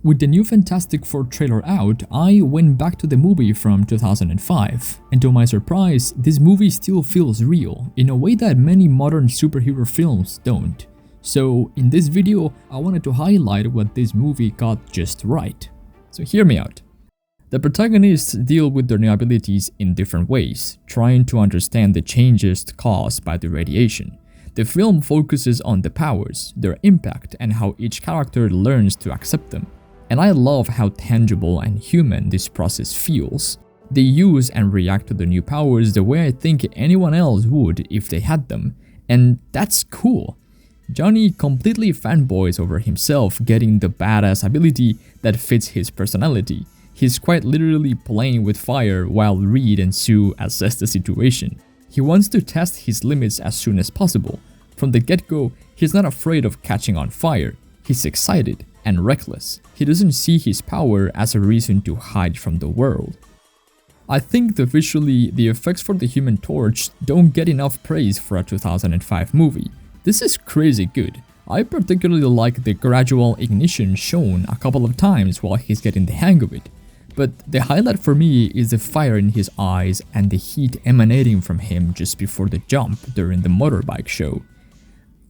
With the new Fantastic Four trailer out, I went back to the movie from 2005, and to my surprise, this movie still feels real, in a way that many modern superhero films don't. So in this video, I wanted to highlight what this movie got just right. So hear me out. The protagonists deal with their new abilities in different ways, trying to understand the changes caused by the radiation. The film focuses on the powers, their impact, and how each character learns to accept them. And I love how tangible and human this process feels. They use and react to the new powers the way I think anyone else would if they had them, and that's cool. Johnny completely fanboys over himself getting the badass ability that fits his personality. He's quite literally playing with fire while Reed and Sue assess the situation. He wants to test his limits as soon as possible. From the get-go, he's not afraid of catching on fire. He's excited and reckless. He doesn't see his power as a reason to hide from the world. I think that visually, the effects for the Human Torch don't get enough praise for a 2005 movie. This is crazy good. I particularly like the gradual ignition shown a couple of times while he's getting the hang of it. But the highlight for me is the fire in his eyes and the heat emanating from him just before the jump during the motorbike show.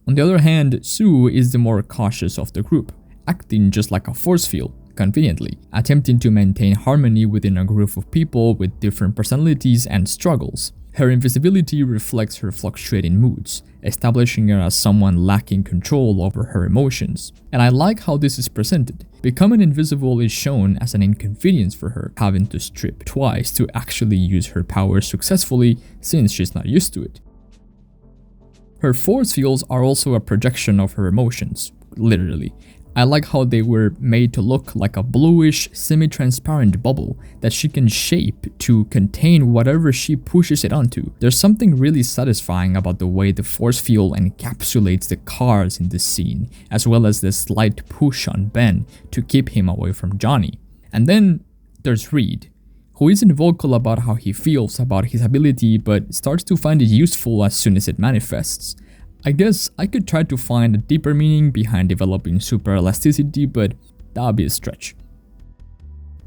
On the other hand, Sue is the more cautious of the group, acting just like a force field, conveniently, attempting to maintain harmony within a group of people with different personalities and struggles. Her invisibility reflects her fluctuating moods, establishing her as someone lacking control over her emotions. And I like how this is presented. Becoming invisible is shown as an inconvenience for her, having to strip twice to actually use her powers successfully since she's not used to it. Her force fields are also a projection of her emotions, literally. I like how they were made to look like a bluish, semi-transparent bubble that she can shape to contain whatever she pushes it onto. There's something really satisfying about the way the force field encapsulates the cars in this scene, as well as the slight push on Ben to keep him away from Johnny. And then there's Reed, who isn't vocal about how he feels about his ability but starts to find it useful as soon as it manifests. I guess I could try to find a deeper meaning behind developing super elasticity, but that would be a stretch.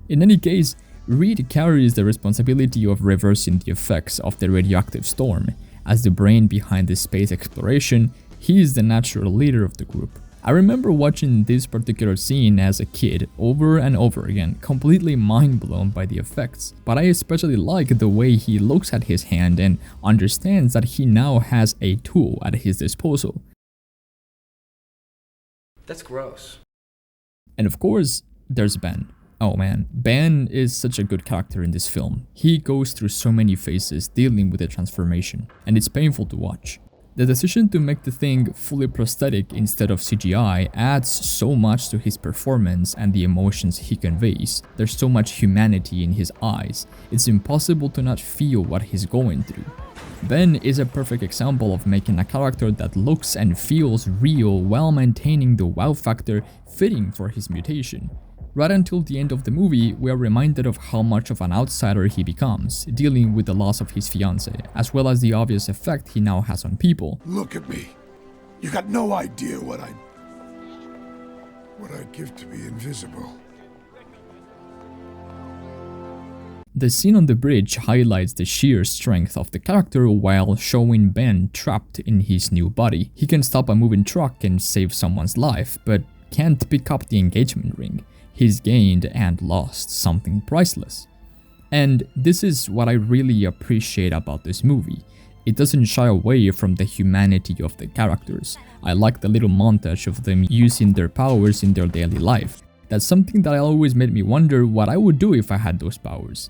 In any case, Reed carries the responsibility of reversing the effects of the radioactive storm. As the brain behind the space exploration, he is the natural leader of the group. I remember watching this particular scene as a kid over and over again, completely mind blown by the effects, but I especially like the way he looks at his hand and understands that he now has a tool at his disposal. That's gross. And of course, there's Ben. Oh man, Ben is such a good character in this film. He goes through so many phases dealing with the transformation, and it's painful to watch. The decision to make the thing fully prosthetic instead of CGI adds so much to his performance and the emotions he conveys. There's so much humanity in his eyes, it's impossible to not feel what he's going through. Ben is a perfect example of making a character that looks and feels real while maintaining the wow factor fitting for his mutation. Right until the end of the movie, we are reminded of how much of an outsider he becomes, dealing with the loss of his fiancée, as well as the obvious effect he now has on people. Look at me. You got no idea what I'd give to be invisible. The scene on the bridge highlights the sheer strength of the character while showing Ben trapped in his new body. He can stop a moving truck and save someone's life, but can't pick up the engagement ring. He's gained and lost something priceless. And this is what I really appreciate about this movie. It doesn't shy away from the humanity of the characters. I like the little montage of them using their powers in their daily life. That's something that always made me wonder what I would do if I had those powers.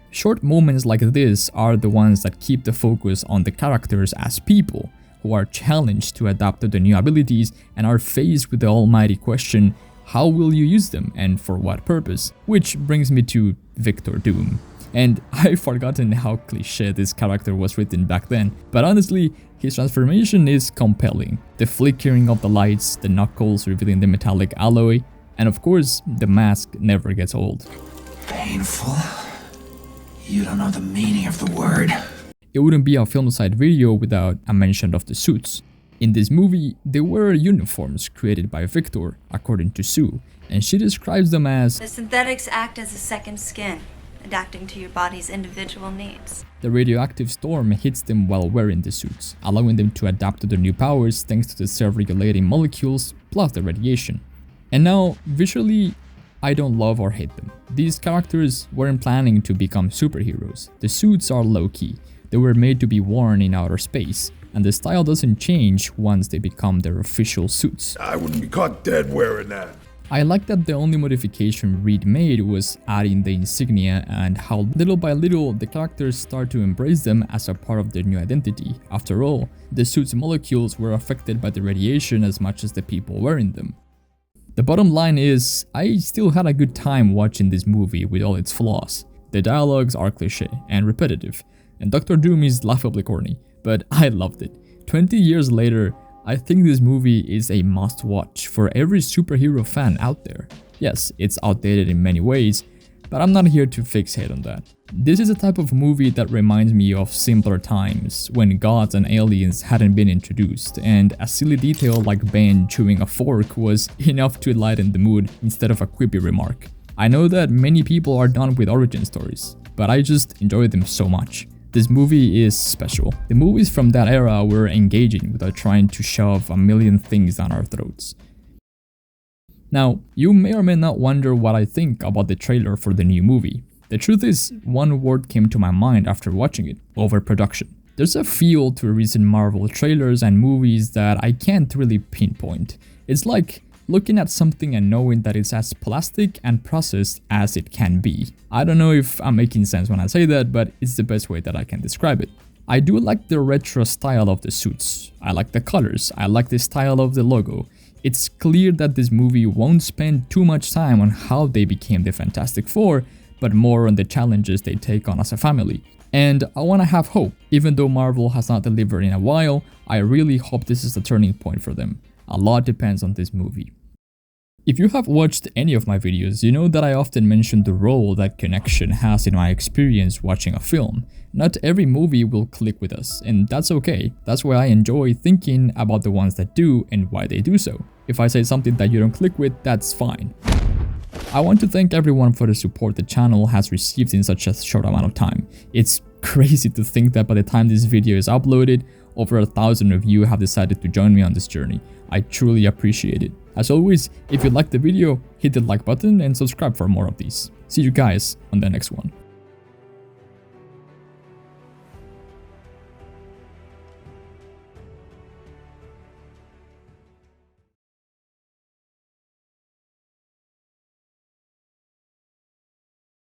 Short moments like this are the ones that keep the focus on the characters as people, who are challenged to adapt to the new abilities and are faced with the almighty question, how will you use them and for what purpose? Which brings me to Victor Doom. And I've forgotten how cliché this character was written back then, but honestly, his transformation is compelling. The flickering of the lights, the knuckles revealing the metallic alloy, and of course, the mask never gets old. Painful? You don't know the meaning of the word. It wouldn't be a film side video without a mention of the suits. In this movie, they were uniforms created by Victor, according to Sue, and she describes them as The synthetics act as a second skin, adapting to your body's individual needs. the radioactive storm hits them while wearing the suits, allowing them to adapt to their new powers thanks to the self-regulating molecules plus the radiation. And now, visually, I don't love or hate them. These characters weren't planning to become superheroes. The suits are low-key. They were made to be worn in outer space, and the style doesn't change once they become their official suits. I wouldn't be caught dead wearing that. I like that the only modification Reed made was adding the insignia and how little by little the characters start to embrace them as a part of their new identity. After all, the suit's molecules were affected by the radiation as much as the people wearing them. The bottom line is, I still had a good time watching this movie with all its flaws. The dialogues are cliché and repetitive, and Dr. Doom is laughably corny, but I loved it. 20 years later, I think this movie is a must-watch for every superhero fan out there. Yes, it's outdated in many ways, but I'm not here to fixate on that. This is a type of movie that reminds me of simpler times, when gods and aliens hadn't been introduced, and a silly detail like Ben chewing a fork was enough to lighten the mood instead of a quippy remark. I know that many people are done with origin stories, but I just enjoy them so much. This movie is special. The movies from that era were engaging without trying to shove a million things down our throats. Now, you may or may not wonder what I think about the trailer for the new movie. The truth is, one word came to my mind after watching it: overproduction. There's a feel to recent Marvel trailers and movies that I can't really pinpoint. It's like looking at something and knowing that it's as plastic and processed as it can be. I don't know if I'm making sense when I say that, but it's the best way that I can describe it. I do like the retro style of the suits. I like the colors. I like the style of the logo. It's clear that this movie won't spend too much time on how they became the Fantastic Four, but more on the challenges they take on as a family. And I want to have hope. Even though Marvel has not delivered in a while, I really hope this is a turning point for them. A lot depends on this movie. If you have watched any of my videos, you know that I often mention the role that connection has in my experience watching a film. Not every movie will click with us, and that's okay. That's why I enjoy thinking about the ones that do and why they do so. If I say something that you don't click with, that's fine. I want to thank everyone for the support the channel has received in such a short amount of time. It's crazy to think that by the time this video is uploaded, over 1,000 of you have decided to join me on this journey. I truly appreciate it. As always, if you liked the video, hit the like button and subscribe for more of these. See you guys on the next one.